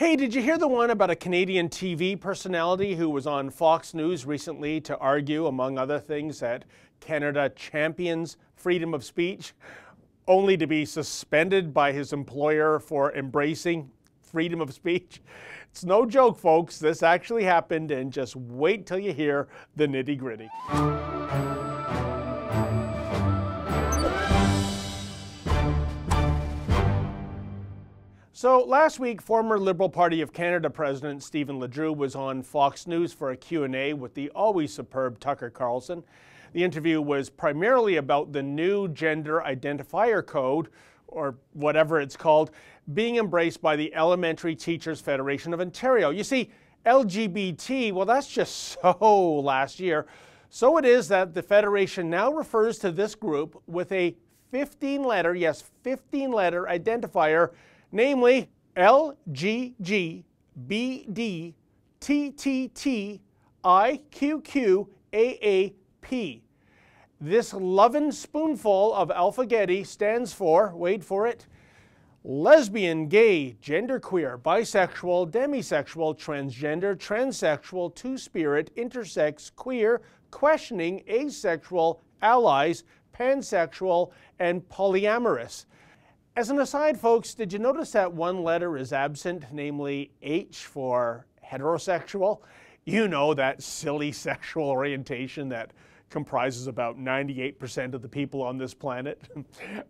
Hey, did you hear the one about a Canadian TV personality who was on Fox News recently to argue, among other things, that Canada champions freedom of speech, only to be suspended by his employer for embracing freedom of speech? It's no joke, folks. This actually happened, and just wait till you hear the nitty-gritty. So last week, former Liberal Party of Canada President Stephen LeDrew was on Fox News for a Q&A with the always superb Tucker Carlson. The interview was primarily about the new gender identifier code, or whatever it's called, being embraced by the Elementary Teachers Federation of Ontario. You see, LGBT, well, that's just so last year. So it is that the Federation now refers to this group with a 15-letter, yes, 15-letter identifier, namely LGGBDTTTIQQAAP. This lovin' spoonful of alpha-getty stands for, wait for it, lesbian, gay, genderqueer, bisexual, demisexual, transgender, transsexual, two-spirit, intersex, queer, questioning, asexual, allies, pansexual, and polyamorous. As an aside, folks, did you notice that one letter is absent, namely H for heterosexual? You know, that silly sexual orientation that comprises about 98% of the people on this planet.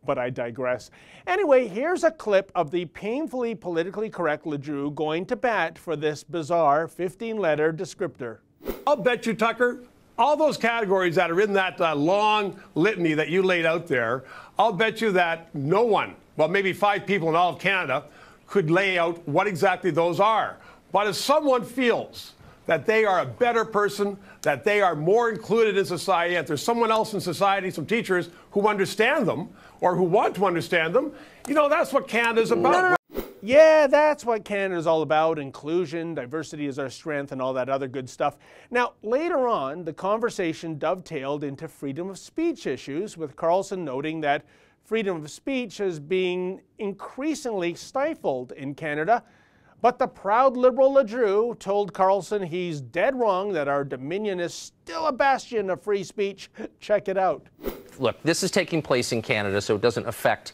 But I digress. Anyway, here's a clip of the painfully politically correct LeDrew going to bat for this bizarre 15-letter descriptor. I'll bet you, Tucker, all those categories that are in that long litany that you laid out there, I'll bet you that no one, well, maybe 5 people in all of Canada, could lay out what exactly those are. But if someone feels that they are a better person, that they are more included in society, that there's someone else in society, some teachers, who understand them or who want to understand them, you know, that's what Canada's about. Yeah, that's what Canada's all about. Inclusion, diversity is our strength, and all that other good stuff. Now, later on, the conversation dovetailed into freedom of speech issues, with Carlson noting that freedom of speech is being increasingly stifled in Canada. But the proud Liberal LeDrew told Carlson he's dead wrong, that our Dominion is still a bastion of free speech. Check it out. Look, this is taking place in Canada, so it doesn't affect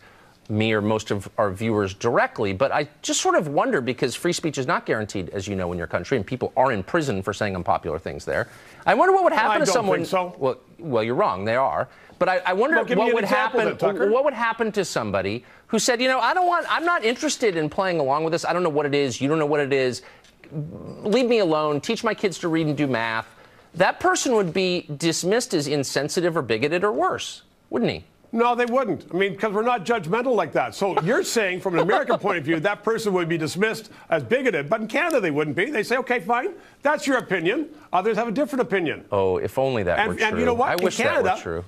me or most of our viewers directly, but I just sort of wonder, because free speech is not guaranteed, as you know, in your country, and people are in prison for saying unpopular things there. I wonder what would happen to someone. Think so. Well, you're wrong. They are. But I wonder what would happen. What would happen to somebody who said, you know, I'm not interested in playing along with this. I don't know what it is. You don't know what it is. Leave me alone. Teach my kids to read and do math. That person would be dismissed as insensitive or bigoted or worse, wouldn't he? No, they wouldn't. I mean, because we're not judgmental like that. So you're saying, from an American point of view, that person would be dismissed as bigoted. But in Canada, they wouldn't be. They say, okay, fine. That's your opinion. Others have a different opinion. Oh, if only that were true. And you know what? I wish that were true.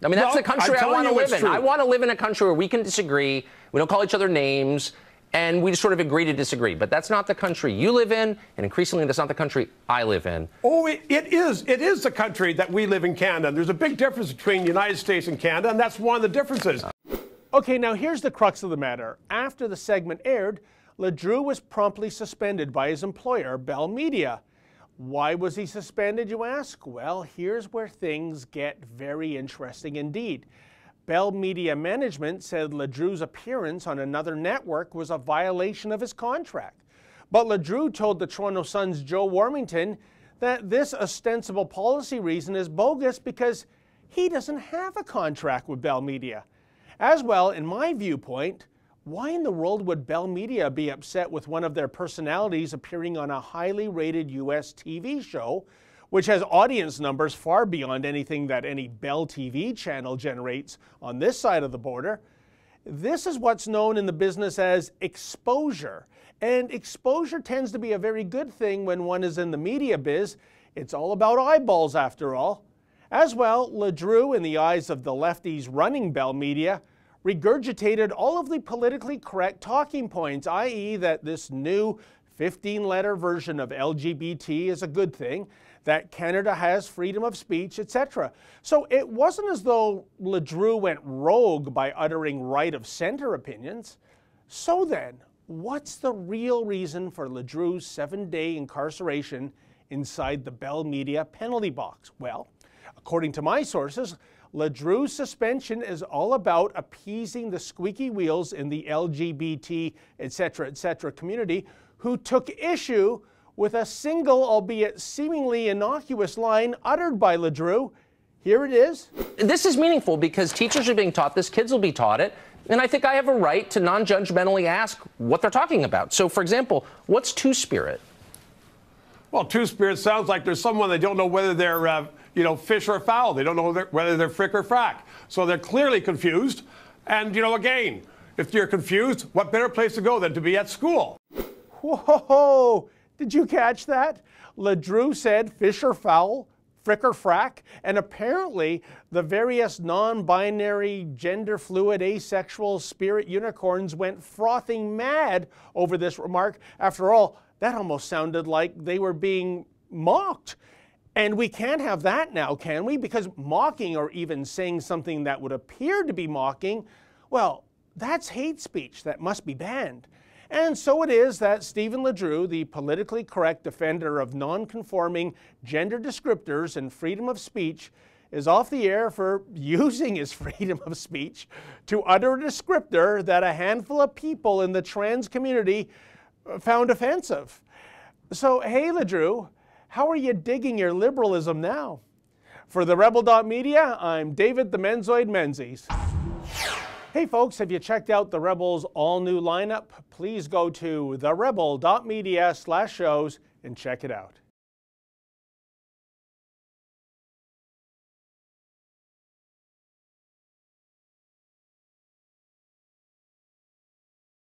I mean, that's the country I want to live in. I want to live in a country where we can disagree. We don't call each other names. And we just sort of agree to disagree. But that's not the country you live in, and increasingly that's not the country I live in. Oh, it is. It is the country that we live in, Canada. There's a big difference between the United States and Canada, and that's one of the differences. Okay, now here's the crux of the matter. After the segment aired, LeDrew was promptly suspended by his employer, Bell.Media. Why was he suspended, you ask? Well, here's where things get very interesting indeed. Bell.Media management said LeDrew's appearance on another network was a violation of his contract. But LeDrew told the Toronto Sun's Joe Warmington that this ostensible policy reason is bogus because he doesn't have a contract with Bell.Media. As well, in my viewpoint, why in the world would Bell.Media be upset with one of their personalities appearing on a highly rated U.S. TV show, which has audience numbers far beyond anything that any Bell TV channel generates on this side of the border? This is what's known in the business as exposure. And exposure tends to be a very good thing when one is in the media biz. It's all about eyeballs, after all. As well, LeDrew, in the eyes of the lefties running Bell.Media, regurgitated all of the politically correct talking points, i.e. that this new 15-letter version of LGBT is a good thing, that Canada has freedom of speech, etc. So it wasn't as though LeDrew went rogue by uttering right-of-center opinions. So then, what's the real reason for LeDrew's 7-day incarceration inside the Bell Media penalty box? Well, according to my sources, LeDrew's suspension is all about appeasing the squeaky wheels in the LGBT, etc. community who took issue with a single, albeit seemingly innocuous line uttered by LeDrew. Here it is. This is meaningful because teachers are being taught this, kids will be taught it, and I think I have a right to non-judgmentally ask what they're talking about. So, for example, what's two-spirit? Well, two-spirit sounds like there's someone they don't know whether they're, fish or fowl. They don't know whether they're frick or frack. So they're clearly confused. And, again, if you're confused, what better place to go than to be at school? Whoa! Did you catch that? LeDrew said fish or fowl, frick or frack, and apparently the various non-binary, gender-fluid, asexual spirit unicorns went frothing mad over this remark. After all, that almost sounded like they were being mocked. And we can't have that now, can we? Because mocking or even saying something that would appear to be mocking, well, that's hate speech that must be banned. And so it is that Stephen LeDrew, the politically correct defender of non-conforming gender descriptors and freedom of speech, is off the air for using his freedom of speech to utter a descriptor that a handful of people in the trans community found offensive. So, hey, LeDrew, how are you digging your liberalism now? For The Rebel.Media, I'm David the Menzoid Menzies. Hey folks, have you checked out The Rebel's all-new lineup? Please go to therebel.media/shows and check it out.